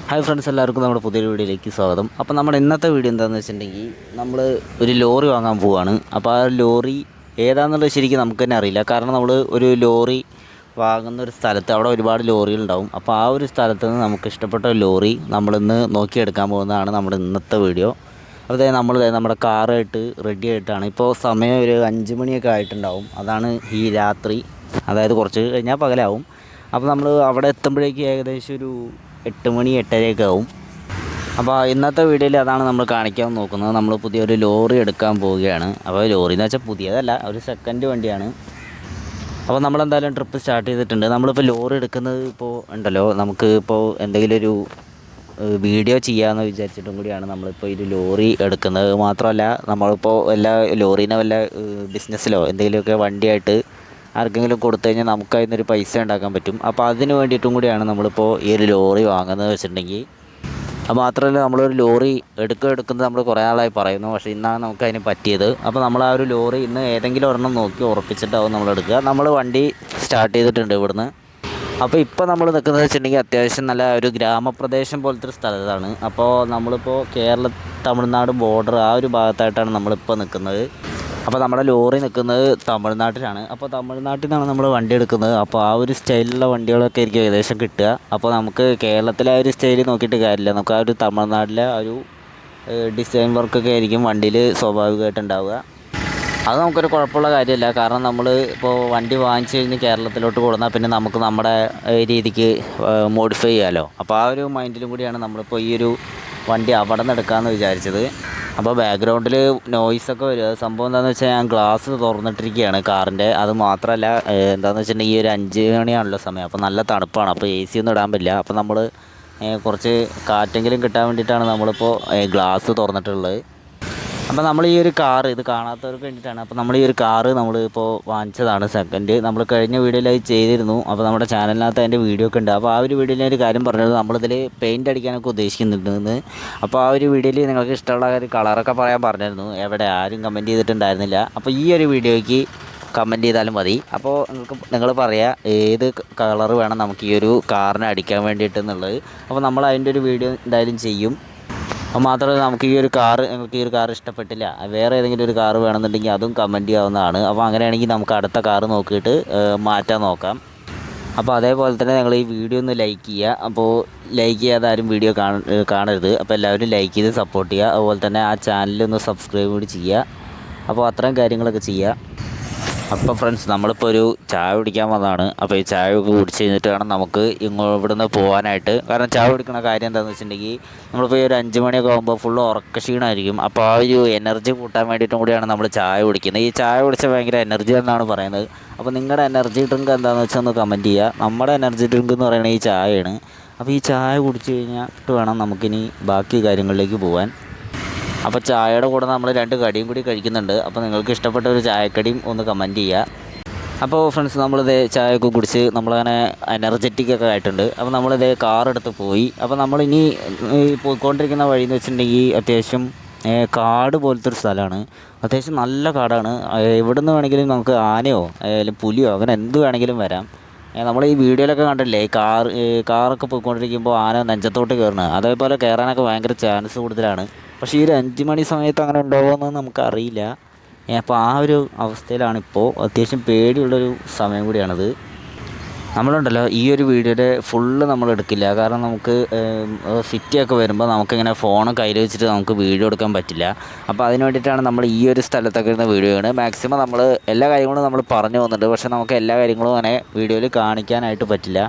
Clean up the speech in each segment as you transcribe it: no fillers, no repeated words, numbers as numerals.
Hi friends, എല്ലാവർക്കും നമ്മുടെ പുതിയൊരു വീഡിയോയിലേക്ക് സ്വാഗതം. അപ്പോൾ നമ്മുടെ ഇന്നത്തെ വീഡിയോ എന്താണെന്ന് വെച്ചിട്ടുണ്ടെങ്കിൽ നമ്മൾ ഒരു ലോറി വാങ്ങാൻ പോവുകയാണ്. അപ്പോൾ ആ ലോറി ഏതാണെന്നുള്ളത് ശരിക്കും നമുക്ക് തന്നെ അറിയില്ല. കാരണം നമ്മൾ ഒരു ലോറി വാങ്ങുന്ന ഒരു സ്ഥലത്ത് അവിടെ ഒരുപാട് ലോറികളുണ്ടാവും. അപ്പോൾ ആ ഒരു സ്ഥലത്ത് നിന്ന് നമുക്ക് ഇഷ്ടപ്പെട്ട ഒരു ലോറി നമ്മളിന്ന് നോക്കിയെടുക്കാൻ പോകുന്നതാണ് നമ്മുടെ ഇന്നത്തെ വീഡിയോ. അപ്പോൾ നമ്മൾ നമ്മുടെ കാറായിട്ട് റെഡി ആയിട്ടാണ്. ഇപ്പോൾ സമയം ഒരു 5 മണിയൊക്കെ ആയിട്ടുണ്ടാവും. അതാണ് ഈ രാത്രി, അതായത് കുറച്ച് കഴിഞ്ഞാൽ പകലാവും. അപ്പോൾ നമ്മൾ അവിടെ എത്തുമ്പോഴേക്ക് ഏകദേശം ഒരു 8 മണി 8:30 ആവും. അപ്പോൾ ഇന്നത്തെ വീഡിയോയിൽ അതാണ് നമ്മൾ കാണിക്കാൻ നോക്കുന്നത്. നമ്മൾ പുതിയൊരു ലോറി എടുക്കാൻ പോവുകയാണ്. അപ്പോൾ ലോറി എന്ന് വെച്ചാൽ പുതിയതല്ല, ഒരു സെക്കൻഡ് വണ്ടിയാണ്. അപ്പോൾ നമ്മളെന്തായാലും ട്രിപ്പ് സ്റ്റാർട്ട് ചെയ്തിട്ടുണ്ട്. നമ്മളിപ്പോൾ ലോറി എടുക്കുന്നത് ഇപ്പോൾ ഉണ്ടല്ലോ, നമുക്ക് ഇപ്പോൾ എന്തെങ്കിലും ഒരു വീഡിയോ ചെയ്യാമെന്ന് വിചാരിച്ചിട്ടും കൂടിയാണ് നമ്മളിപ്പോൾ ഒരു ലോറി എടുക്കുന്നത്. മാത്രമല്ല നമ്മളിപ്പോൾ ലോറീനെ വല്ല ബിസിനസ്സിലോ എന്തെങ്കിലുമൊക്കെ വണ്ടിയായിട്ട് ആർക്കെങ്കിലും കൊടുത്തു കഴിഞ്ഞാൽ നമുക്ക് അതിൽ നിന്നൊരു പൈസ ഉണ്ടാക്കാൻ പറ്റും. അപ്പോൾ അതിന് വേണ്ടിയിട്ടും കൂടിയാണ് നമ്മളിപ്പോൾ ഈ ഒരു ലോറി വാങ്ങുന്നത് വെച്ചിട്ടുണ്ടെങ്കിൽ. അത് മാത്രമല്ല, നമ്മളൊരു ലോറി എടുക്കുന്നത് നമ്മൾ കുറേ ആളായി പറയുന്നു, പക്ഷേ ഇന്നാണ് നമുക്ക് അതിന് പറ്റിയത്. അപ്പോൾ നമ്മൾ ആ ഒരു ലോറി ഇന്ന് ഏതെങ്കിലും ഒരെണ്ണം നോക്കി ഉറപ്പിച്ചിട്ടാവും നമ്മൾ എടുക്കുക. നമ്മൾ വണ്ടി സ്റ്റാർട്ട് ചെയ്തിട്ടുണ്ട് ഇവിടുന്ന്. അപ്പോൾ ഇപ്പോൾ നമ്മൾ നിൽക്കുന്നത് വെച്ചിട്ടുണ്ടെങ്കിൽ അത്യാവശ്യം നല്ല ഒരു ഗ്രാമപ്രദേശം പോലത്തെ ഒരു സ്ഥലത്താണ്. അപ്പോൾ നമ്മളിപ്പോൾ തമിഴ്നാട് ബോർഡർ ആ ഒരു ഭാഗത്തായിട്ടാണ് നമ്മളിപ്പോൾ നിൽക്കുന്നത്. അപ്പോൾ നമ്മുടെ ലോറി നിൽക്കുന്നത് തമിഴ്നാട്ടിലാണ്. അപ്പോൾ തമിഴ്നാട്ടിൽ നിന്നാണ് നമ്മൾ വണ്ടി എടുക്കുന്നത്. അപ്പോൾ ആ ഒരു സ്റ്റൈലിലുള്ള വണ്ടികളൊക്കെ ആയിരിക്കും ഏകദേശം കിട്ടുക. അപ്പോൾ നമുക്ക് കേരളത്തിലെ ആ ഒരു സ്റ്റൈൽ നോക്കിയിട്ട് കാര്യമില്ല, നമുക്ക് ആ ഒരു തമിഴ്നാട്ടിലെ ആ ഒരു ഡിസൈൻ വർക്കൊക്കെ ആയിരിക്കും വണ്ടിയിൽ സ്വാഭാവികമായിട്ട് ഉണ്ടാവുക. അത് നമുക്കൊരു കുഴപ്പമുള്ള കാര്യമല്ല. കാരണം നമ്മൾ ഇപ്പോൾ വണ്ടി വാങ്ങിച്ചു കഴിഞ്ഞ് കേരളത്തിലോട്ട് കൊടുന്നാൽ പിന്നെ നമുക്ക് നമ്മുടെ രീതിക്ക് മോഡിഫൈ ചെയ്യാമല്ലോ. അപ്പോൾ ആ ഒരു മൈൻഡിലും കൂടിയാണ് നമ്മളിപ്പോൾ ഈ ഒരു വണ്ടി അവിടെ നിന്ന് എടുക്കാമെന്ന് വിചാരിച്ചത്. അപ്പോൾ ബാക്ക്ഗ്രൗണ്ടിൽ നോയ്സൊക്കെ വരും. സംഭവം എന്താണെന്ന് വെച്ചാൽ ഞാൻ ഗ്ലാസ് തുറന്നിട്ടിരിക്കുകയാണ് കാറിൻ്റെ. അത് മാത്രമല്ല, എന്താണെന്ന് വെച്ചിട്ടുണ്ടെങ്കിൽ ഈ ഒരു 5 മണിയാണല്ലോ സമയം. അപ്പോൾ നല്ല തണുപ്പാണ്. അപ്പോൾ AC ഒന്നും ഇടാൻ പറ്റില്ല. അപ്പോൾ നമ്മൾ കുറച്ച് കാറ്റെങ്കിലും കിട്ടാൻ വേണ്ടിയിട്ടാണ് നമ്മളിപ്പോൾ ഗ്ലാസ് തുറന്നിട്ടുള്ളത്. അപ്പോൾ നമ്മൾ ഈ ഒരു കാറ്, ഇത് കാണാത്തവർക്ക് വേണ്ടിയിട്ടാണ്. അപ്പോൾ നമ്മൾ ഈ ഒരു കാറ് നമ്മളിപ്പോൾ വാങ്ങിച്ചതാണ് സെക്കൻഡ്. നമ്മൾ കഴിഞ്ഞ വീഡിയോയിൽ അത് ചെയ്തിരുന്നു. അപ്പോൾ നമ്മുടെ ചാനലിനകത്ത് അതിൻ്റെ വീഡിയോ ഒക്കെ ഉണ്ട്. അപ്പോൾ ആ ഒരു വീഡിയോയിൽ ഒരു കാര്യം പറഞ്ഞത്, നമ്മളിതിൽ പെയിൻറ്റ് അടിക്കാനൊക്കെ ഉദ്ദേശിക്കുന്നുണ്ടെന്ന്. അപ്പോൾ ആ ഒരു വീഡിയോയിൽ നിങ്ങൾക്ക് ഇഷ്ടമുള്ള ഒരു കളറൊക്കെ പറയാൻ പറഞ്ഞിരുന്നു. എവിടെ ആരും കമൻറ്റ് ചെയ്തിട്ടുണ്ടായിരുന്നില്ല. അപ്പോൾ ഈ ഒരു വീഡിയോയ്ക്ക് കമൻറ്റ് ചെയ്താലും മതി. അപ്പോൾ നിങ്ങൾ പറയുക ഏത് കളർ വേണം നമുക്ക് ഈ ഒരു കാറിന് അടിക്കാൻ വേണ്ടിയിട്ടെന്നുള്ളത്. അപ്പോൾ നമ്മൾ അതിൻ്റെ ഒരു വീഡിയോ എന്തായാലും ചെയ്യും. അത് മാത്രമല്ല, നിങ്ങൾക്ക് ഈ ഒരു കാർ ഇഷ്ടപ്പെട്ടില്ല, വേറെ ഏതെങ്കിലും ഒരു കാറ് വേണമെന്നുണ്ടെങ്കിൽ അതും കമൻറ്റ് ചെയ്യാവുന്നതാണ്. അപ്പോൾ അങ്ങനെയാണെങ്കിൽ നമുക്ക് അടുത്ത കാറ് നോക്കിയിട്ട് മാറ്റാൻ നോക്കാം. അപ്പോൾ അതേപോലെ തന്നെ നിങ്ങൾ ഈ വീഡിയോ ഒന്ന് ലൈക്ക് ചെയ്യുക. അപ്പോൾ ലൈക്ക് ചെയ്യാതെ ആരും വീഡിയോ കാണരുത്. അപ്പോൾ എല്ലാവരും ലൈക്ക് ചെയ്ത് സപ്പോർട്ട് ചെയ്യുക. അതുപോലെ തന്നെ ആ ചാനലൊന്ന് സബ്സ്ക്രൈബ് കൂടി ചെയ്യുക. അപ്പോൾ അത്രയും കാര്യങ്ങളൊക്കെ ചെയ്യുക. അപ്പോൾ ഫ്രണ്ട്സ്, നമ്മളിപ്പോൾ ഒരു ചായ കുടിക്കാൻ വന്നതാണ്. അപ്പോൾ ഈ ചായ ഒക്കെ കുടിച്ച് കഴിഞ്ഞിട്ട് വേണം നമുക്ക് ഇവിടുന്ന് പോകാനായിട്ട്. കാരണം ചായ കുടിക്കുന്ന കാര്യം എന്താണെന്ന് വെച്ചിട്ടുണ്ടെങ്കിൽ, നമ്മളിപ്പോൾ ഈ ഒരു 5 മണിയൊക്കെ ആകുമ്പോൾ ഫുള്ള് ഉറക്കക്ഷീണമായിരിക്കും. അപ്പോൾ ആ ഒരു എനർജി കൂട്ടാൻ വേണ്ടിയിട്ടും കൂടിയാണ് നമ്മൾ ചായ കുടിക്കുന്നത്. ഈ ചായ കുടിച്ചാൽ ഭയങ്കര എനർജി എന്നാണ് പറയുന്നത്. അപ്പോൾ നിങ്ങളുടെ എനർജി ഡ്രിങ്ക് എന്താണെന്ന് വെച്ചാൽ ഒന്ന് കമൻറ്റ് ചെയ്യുക. നമ്മുടെ എനർജി ഡ്രിങ്ക് എന്ന് പറയുന്നത് ഈ ചായയാണ്. അപ്പോൾ ഈ ചായ കുടിച്ച് കഴിഞ്ഞിട്ട് വേണം നമുക്കിനി ബാക്കി കാര്യങ്ങളിലേക്ക് പോകാൻ. അപ്പോൾ ചായയുടെ കൂടെ നമ്മൾ 2 കടിയും കൂടി കഴിക്കുന്നുണ്ട്. അപ്പോൾ നിങ്ങൾക്ക് ഇഷ്ടപ്പെട്ട ഒരു ചായക്കടിയും ഒന്ന് കമൻറ്റ് ചെയ്യുക. അപ്പോൾ ഫ്രണ്ട്സ്, നമ്മളിത് ചായയൊക്കെ കുടിച്ച് നമ്മളങ്ങനെ എനർജറ്റിക്കൊക്കെ ആയിട്ടുണ്ട്. അപ്പോൾ നമ്മളിത് കാറെടുത്ത് പോയി. അപ്പോൾ നമ്മളിനി പോയിക്കൊണ്ടിരിക്കുന്ന വഴി എന്ന് വെച്ചിട്ടുണ്ടെങ്കിൽ അത്യാവശ്യം കാട് പോലത്തെ ഒരു സ്ഥലമാണ്. അത്യാവശ്യം നല്ല കാടാണ്. എവിടെ നിന്ന് വേണമെങ്കിലും നമുക്ക് ആനയോ അല്ലെങ്കിൽ പുലിയോ അങ്ങനെ എന്ത് വേണമെങ്കിലും വരാം. നമ്മൾ ഈ വീഡിയോയിലൊക്കെ കണ്ടില്ലേ, കാറൊക്കെ പോയിക്കൊണ്ടിരിക്കുമ്പോൾ ആന നെഞ്ചത്തോട്ട് കയറുന്നത്, അതേപോലെ കയറാനൊക്കെ ഭയങ്കര ചാൻസ് കൂടുതലാണ്. പക്ഷേ ഈ ഒരു 5 മണി സമയത്ത് അങ്ങനെ ഉണ്ടാവുമെന്ന് നമുക്കറിയില്ല. അപ്പോൾ ആ ഒരു അവസ്ഥയിലാണിപ്പോൾ. അത്യാവശ്യം പേടിയുള്ളൊരു സമയം കൂടിയാണിത്. നമ്മളുണ്ടല്ലോ, ഈ ഒരു വീഡിയോയുടെ ഫുള്ള് നമ്മൾ എടുക്കില്ല. കാരണം നമുക്ക് സിറ്റിയൊക്കെ വരുമ്പോൾ നമുക്കിങ്ങനെ ഫോൺ കയ്യിൽ വെച്ചിട്ട് നമുക്ക് വീഡിയോ എടുക്കാൻ പറ്റില്ല. അപ്പോൾ അതിന് വേണ്ടിയിട്ടാണ് നമ്മൾ ഈ ഒരു സ്ഥലത്തൊക്കെ ഇരുന്ന വീഡിയോയാണ്. മാക്സിമം നമ്മൾ എല്ലാ കാര്യങ്ങളും നമ്മൾ പറഞ്ഞു പോകുന്നുണ്ട്, പക്ഷേ നമുക്ക് എല്ലാ കാര്യങ്ങളും അങ്ങനെ വീഡിയോയിൽ കാണിക്കാനായിട്ട് പറ്റില്ല.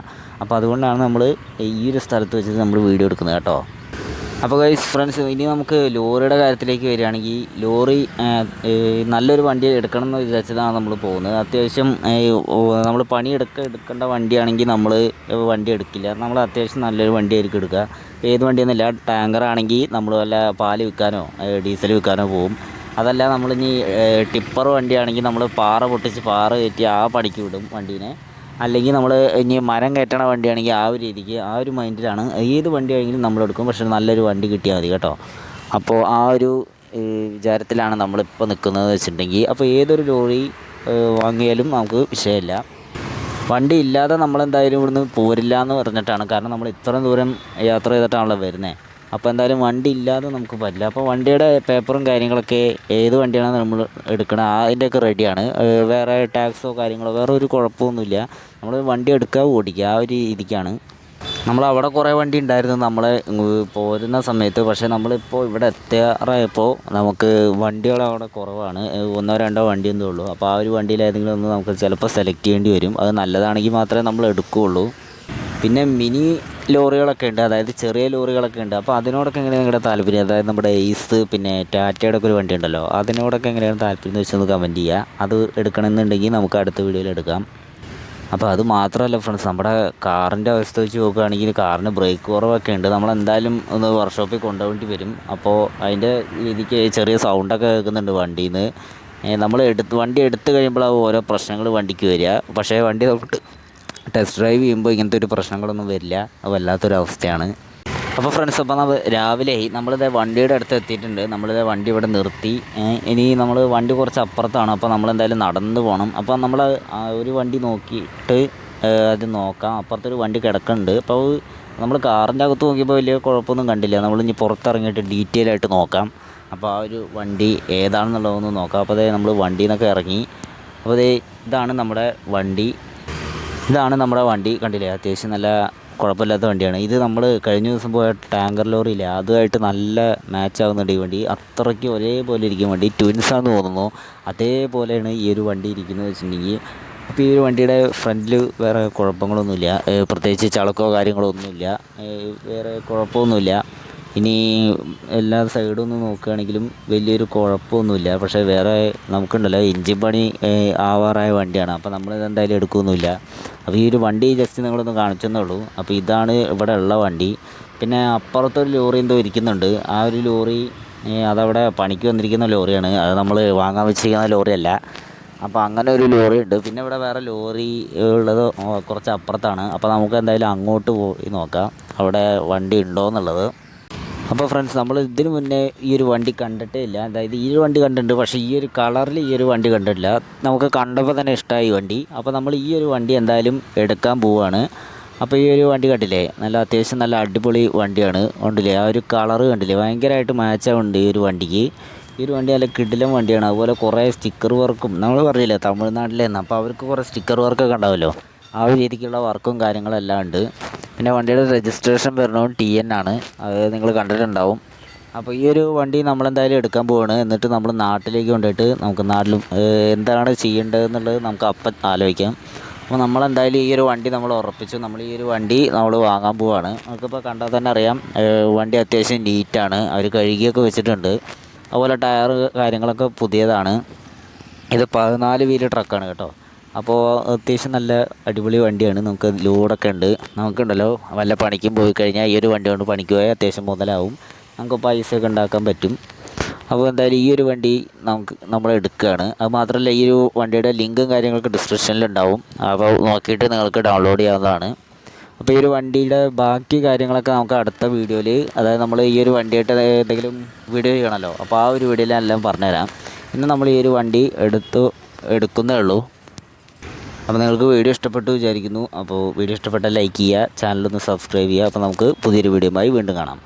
അപ്പോൾ അതുകൊണ്ടാണ് നമ്മൾ ഈ ഒരു സ്ഥലത്ത് വെച്ചിട്ട് നമ്മൾ വീഡിയോ എടുക്കുന്നത് കേട്ടോ. അപ്പോൾ ഗൈസ് ഫ്രണ്ട്സ്, ഇനി നമുക്ക് ലോറിയുടെ കാര്യത്തിലേക്ക് വരികയാണെങ്കിൽ, ലോറി നല്ലൊരു വണ്ടി എടുക്കണം എന്ന് വിചാരിച്ചതാണ് നമ്മൾ പോകുന്നത്. അത്യാവശ്യം നമ്മൾ എടുക്കേണ്ട വണ്ടിയാണെങ്കിൽ നമ്മൾ വണ്ടി എടുക്കില്ല. നമ്മൾ അത്യാവശ്യം നല്ലൊരു വണ്ടിയായിരിക്കും എടുക്കുക. ഏത് വണ്ടിയൊന്നുമില്ല, ടാങ്കറാണെങ്കിൽ നമ്മൾ വല്ല പാല് വിൽക്കാനോ ഡീസൽ വിൽക്കാനോ പോകും. അതല്ല, നമ്മളിനി ടിപ്പർ വണ്ടിയാണെങ്കിൽ നമ്മൾ പാറ പൊട്ടിച്ച് പാറ കയറ്റി ആ പണിക്ക് വിടും വണ്ടീനെ. അല്ലെങ്കിൽ നമ്മൾ ഇനി മരം കയറ്റണ വണ്ടിയാണെങ്കിൽ ആ ഒരു രീതിക്ക് ആ ഒരു മൈൻഡിലാണ് ഏത് വണ്ടിയാണെങ്കിലും നമ്മളെടുക്കും. പക്ഷേ നല്ലൊരു വണ്ടി കിട്ടിയാൽ മതി കേട്ടോ. അപ്പോൾ ആ ഒരു വിചാരത്തിലാണ് നമ്മളിപ്പോൾ നിൽക്കുന്നത് വെച്ചിട്ടുണ്ടെങ്കിൽ, അപ്പോൾ ഏതൊരു ലോറി വാങ്ങിയാലും നമുക്ക് വിഷയമില്ല. വണ്ടി ഇല്ലാതെ നമ്മളെന്തായാലും ഇവിടുന്ന് പോരില്ല എന്ന് പറഞ്ഞിട്ടാണ്. കാരണം നമ്മൾ ഇത്രയും ദൂരം യാത്ര ചെയ്തിട്ടാണല്ലോ വരുന്നത്. അപ്പോൾ എന്തായാലും വണ്ടി ഇല്ലാതെ നമുക്ക് പറ്റില്ല. അപ്പോൾ വണ്ടിയുടെ പേപ്പറും കാര്യങ്ങളൊക്കെ ഏത് വണ്ടിയാണോ നമ്മൾ എടുക്കണം അതിൻ്റെയൊക്കെ റെഡിയാണ്. വേറെ ടാക്സോ കാര്യങ്ങളോ വേറെ ഒരു കുഴപ്പമൊന്നുമില്ല. നമ്മൾ വണ്ടി എടുക്കുക ഓടിക്കുക ആ ഒരു രീതിക്കാണ്. നമ്മളവിടെ കുറേ വണ്ടി ഉണ്ടായിരുന്നു നമ്മൾ പോരുന്ന സമയത്ത്. പക്ഷേ നമ്മളിപ്പോൾ ഇവിടെ എത്താറായപ്പോൾ നമുക്ക് വണ്ടികൾ അവിടെ കുറവാണ്. ഒന്നോ രണ്ടോ വണ്ടിയൊന്നും ഉള്ളൂ. അപ്പോൾ ആ ഒരു വണ്ടിയിൽ ഏതെങ്കിലും ഒന്ന് നമുക്ക് ചിലപ്പോൾ സെലക്ട് ചെയ്യേണ്ടി വരും. അത് നല്ലതാണെങ്കിൽ മാത്രമേ നമ്മൾ എടുക്കുകയുള്ളൂ. പിന്നെ മിനി ലോറികളൊക്കെ ഉണ്ട്, അതായത് ചെറിയ ലോറികളൊക്കെ ഉണ്ട്. അപ്പോൾ അതിനോടൊക്കെ എങ്ങനെയാണ് നിങ്ങളുടെ താല്പര്യം? അതായത് നമ്മുടെ എയ്സ് പിന്നെ ടാറ്റയുടെ ഒക്കെ ഒരു വണ്ടി ഉണ്ടല്ലോ, അതിനോടൊക്കെ എങ്ങനെയാണ് താല്പര്യം എന്ന് വെച്ചൊന്ന് കമൻറ്റ് ചെയ്യുക. അത് എടുക്കണമെന്നുണ്ടെങ്കിൽ നമുക്ക് അടുത്ത വീഡിയോയിൽ എടുക്കാം. അപ്പോൾ അത് മാത്രമല്ല ഫ്രണ്ട്സ്, നമ്മുടെ കാറിൻ്റെ അവസ്ഥ വെച്ച് നോക്കുകയാണെങ്കിൽ കാറിന് ബ്രേക്ക് കുറവൊക്കെ ഉണ്ട്. നമ്മളെന്തായാലും ഒന്ന് വർക്ക്ഷോപ്പിൽ കൊണ്ടുപോകേണ്ടി വരും. അപ്പോൾ അതിൻ്റെ രീതിക്ക് ചെറിയ സൗണ്ടൊക്കെ കേൾക്കുന്നുണ്ട് വണ്ടിയിൽ നിന്ന്. നമ്മൾ വണ്ടി എടുത്തു കഴിയുമ്പോഴാണ് ഓരോ പ്രശ്നങ്ങൾ വണ്ടിക്ക് വരിക. പക്ഷേ വണ്ടി നമുക്ക് ടെസ്റ്റ് ഡ്രൈവ് ചെയ്യുമ്പോൾ ഇങ്ങനത്തെ ഒരു പ്രശ്നങ്ങളൊന്നും വരില്ല. അത് വല്ലാത്തൊരവസ്ഥയാണ്. അപ്പോൾ ഫ്രണ്ട്സ്, അപ്പോൾ രാവിലെ നമ്മളിത് വണ്ടിയുടെ അടുത്ത് എത്തിയിട്ടുണ്ട്. നമ്മളിത് വണ്ടി ഇവിടെ നിർത്തി. ഇനി നമ്മൾ വണ്ടി കുറച്ച് അപ്പുറത്താണ്. അപ്പോൾ നമ്മളെന്തായാലും നടന്ന് പോകണം. അപ്പോൾ നമ്മൾ ഒരു വണ്ടി നോക്കിയിട്ട് അത് നോക്കാം. അപ്പുറത്തൊരു വണ്ടി കിടക്കുന്നുണ്ട്. അപ്പോൾ നമ്മൾ കാറിൻ്റെ അകത്ത് നോക്കിയപ്പോൾ വലിയ കുഴപ്പമൊന്നും കണ്ടില്ല. നമ്മളിനി പുറത്തിറങ്ങിയിട്ട് ഡീറ്റെയിൽ ആയിട്ട് നോക്കാം. അപ്പോൾ ആ ഒരു വണ്ടി ഏതാണെന്നുള്ളതൊന്ന് നോക്കാം. അപ്പോൾ അതേ നമ്മൾ വണ്ടിയിൽ നിന്നൊക്കെ ഇറങ്ങി. അപ്പോൾ ഇതാണ് നമ്മുടെ വണ്ടി. കണ്ടില്ലേ, അത്യാവശ്യം നല്ല കുഴപ്പമില്ലാത്ത വണ്ടിയാണ്. ഇത് നമ്മൾ കഴിഞ്ഞ ദിവസം പോയ ടാങ്കർ ലോറിയില്ലേ, അതുമായിട്ട് നല്ല മാച്ച് ആകുന്നുണ്ട് ഈ വണ്ടി. അത്രയ്ക്ക് ഒരേപോലെ ഇരിക്കും വണ്ടി. ട്വിൻസാന്ന് തോന്നുന്നു. അതേപോലെയാണ് ഈ ഒരു വണ്ടി ഇരിക്കുന്നത് വെച്ചിട്ടുണ്ടെങ്കിൽ. അപ്പോൾ ഈ ഒരു വണ്ടിയുടെ ഫ്രണ്ടിൽ വേറെ കുഴപ്പങ്ങളൊന്നുമില്ല. പ്രത്യേകിച്ച് ചളക്കോ കാര്യങ്ങളോ ഒന്നുമില്ല. വേറെ കുഴപ്പമൊന്നുമില്ല. ഇനി എല്ലാ സൈഡും ഒന്ന് നോക്കുകയാണെങ്കിലും വലിയൊരു കുഴപ്പമൊന്നുമില്ല. പക്ഷേ വേറെ നമുക്കുണ്ടല്ലോ എൻജിൻ പണി ആവാറായ വണ്ടിയാണ്. അപ്പോൾ നമ്മളിത് എന്തായാലും എടുക്കുകയൊന്നുമില്ല. അപ്പോൾ ഈ ഒരു വണ്ടി ജസ്റ്റ് നിങ്ങളൊന്ന് കാണിച്ചെന്നേ ഉള്ളൂ. അപ്പോൾ ഇതാണ് ഇവിടെ ഉള്ള വണ്ടി. പിന്നെ അപ്പുറത്തൊരു ലോറി എന്തോ ഇരിക്കുന്നുണ്ട്. ആ ഒരു ലോറി അതവിടെ പണിക്ക് വന്നിരിക്കുന്ന ലോറിയാണ്. അത് നമ്മൾ വാങ്ങാൻ വെച്ചിരിക്കുന്ന ലോറിയല്ല. അപ്പോൾ അങ്ങനെ ഒരു ലോറി ഉണ്ട്. പിന്നെ ഇവിടെ വേറെ ലോറി ഉള്ളത് കുറച്ച് അപ്പുറത്താണ്. അപ്പോൾ നമുക്ക് എന്തായാലും അങ്ങോട്ട് പോയി നോക്കാം അവിടെ വണ്ടി ഉണ്ടോ എന്നുള്ളത്. അപ്പോൾ ഫ്രണ്ട്സ്, നമ്മൾ ഇതിന് മുന്നേ ഈ ഒരു വണ്ടി കണ്ടിട്ടേ ഇല്ല. അതായത് ഈ ഒരു വണ്ടി കണ്ടിട്ടുണ്ട്, പക്ഷേ ഈ ഒരു കളറിൽ ഈ ഒരു വണ്ടി കണ്ടിട്ടില്ല. നമുക്ക് കണ്ടപ്പോൾ തന്നെ ഇഷ്ടമായി ഈ വണ്ടി. അപ്പോൾ നമ്മൾ ഈ ഒരു വണ്ടി എന്തായാലും എടുക്കാൻ പോവുകയാണ്. അപ്പോൾ ഈ ഒരു വണ്ടി കണ്ടില്ലേ, അത്യാവശ്യം നല്ല അടിപൊളി വണ്ടിയാണ്. കണ്ടില്ലേ, ആ ഒരു കളറ് കണ്ടില്ലേ, ഭയങ്കരമായിട്ട് മാച്ചാവുന്നുണ്ട് ഈ ഒരു വണ്ടിക്ക്. ഈ ഒരു വണ്ടി നല്ല കിടിലൻ വണ്ടിയാണ്. അതുപോലെ കുറേ സ്റ്റിക്കർ വർക്കും നമ്മൾ പറഞ്ഞില്ലേ തമിഴ്നാട്ടിലേന്ന്, അപ്പോൾ അവർക്ക് കുറേ സ്റ്റിക്കർ വർക്കൊക്കെ ഉണ്ടാവുമല്ലോ, ആ ഒരു രീതിക്കുള്ള വർക്കും കാര്യങ്ങളെല്ലാം ഉണ്ട്. പിന്നെ വണ്ടിയുടെ രജിസ്ട്രേഷൻ വരുന്നത് TN ആണ്. അത് നിങ്ങൾ കണ്ടിട്ടുണ്ടാവും. അപ്പോൾ ഈ ഒരു വണ്ടി നമ്മളെന്തായാലും എടുക്കാൻ പോവുകയാണ്. എന്നിട്ട് നമ്മൾ നാട്ടിലേക്ക് കൊണ്ടുപോയിട്ട് നമുക്ക് നാട്ടിലും എന്താണ് ചെയ്യേണ്ടതെന്നുള്ളത് നമുക്ക് അപ്പം ആലോചിക്കാം. അപ്പോൾ നമ്മളെന്തായാലും ഈ ഒരു വണ്ടി നമ്മൾ ഉറപ്പിച്ചു. നമ്മൾ ഈ ഒരു വണ്ടി നമ്മൾ വാങ്ങാൻ പോവുകയാണ്. നമുക്കിപ്പോൾ കണ്ടാൽ തന്നെ അറിയാം വണ്ടി അത്യാവശ്യം നീറ്റാണ്. അവർ കഴുകിയൊക്കെ വെച്ചിട്ടുണ്ട്. അതുപോലെ ടയർ കാര്യങ്ങളൊക്കെ പുതിയതാണ്. ഇത് 14 വീല് ട്രക്കാണ് കേട്ടോ. അപ്പോൾ അത്യാവശ്യം നല്ല അടിപൊളി വണ്ടിയാണ്. നമുക്ക് ലോഡൊക്കെ ഉണ്ട്. നമുക്കുണ്ടല്ലോ വല്ല പണിക്കും പോയി കഴിഞ്ഞാൽ ഈ ഒരു വണ്ടി കൊണ്ട് പണിക്ക് പോയാൽ അത്യാവശ്യം മുതലാവും. നമുക്ക് പൈസയൊക്കെ ഉണ്ടാക്കാൻ പറ്റും. അപ്പോൾ എന്തായാലും ഈ ഒരു വണ്ടി നമ്മൾ എടുക്കുകയാണ്. അത് മാത്രമല്ല ഈ ഒരു വണ്ടിയുടെ ലിങ്കും കാര്യങ്ങളൊക്കെ ഡിസ്ക്രിപ്ഷനിലുണ്ടാവും. അപ്പോൾ നോക്കിയിട്ട് നിങ്ങൾക്ക് ഡൗൺലോഡ് ചെയ്യാവുന്നതാണ്. അപ്പോൾ ഈ ഒരു വണ്ടിയുടെ ബാക്കി കാര്യങ്ങളൊക്കെ നമുക്ക് അടുത്ത വീഡിയോയിൽ, അതായത് നമ്മൾ ഈ ഒരു വണ്ടിയായിട്ട് എന്തെങ്കിലും വീഡിയോ ചെയ്യണമല്ലോ, അപ്പോൾ ആ ഒരു വീഡിയോയിൽ എല്ലാം പറഞ്ഞുതരാം. ഇന്ന് നമ്മൾ ഈ ഒരു വണ്ടി എടുക്കുന്നേ ഉള്ളൂ. അപ്പോൾ നിങ്ങൾക്ക് വീഡിയോ ഇഷ്ടപ്പെട്ടു വിചാരിക്കുന്നു. അപ്പോൾ വീഡിയോ ഇഷ്ടപ്പെട്ടാൽ ലൈക്ക് ചെയ്യുക, ചാനലൊന്ന് സബ്സ്ക്രൈബ് ചെയ്യുക. അപ്പോൾ നമുക്ക് പുതിയൊരു വീഡിയോയുമായി വീണ്ടും കാണാം.